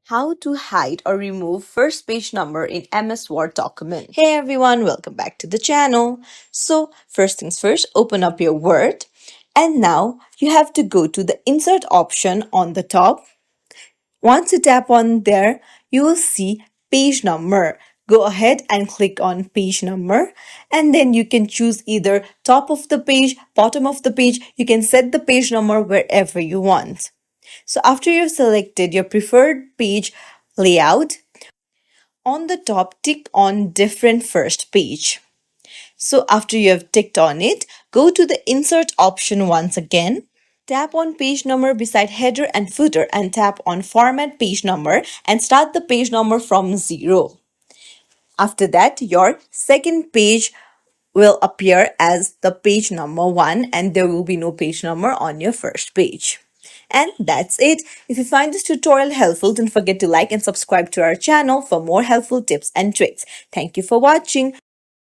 How to hide or remove first page number in MS Word document. Hey everyone, welcome back to the channel. So first things first, open up your Word and now you have to go to the insert option on the top. Once you tap on there, you will see page number. Go ahead and click on page number and then you can choose either top of the page, bottom of the page. You can set the page number wherever you want. So after you've selected your preferred page layout, on the top tick on different first page. So after you have ticked on it, go to the insert option once again. Tap on page number beside header and footer and tap on format page number and start the page number from 0. After that, your second page will appear as the page number 1 and there will be no page number on your first page. And that's it. If you find this tutorial helpful, don't forget to like and subscribe to our channel for more helpful tips and tricks. Thank you for watching.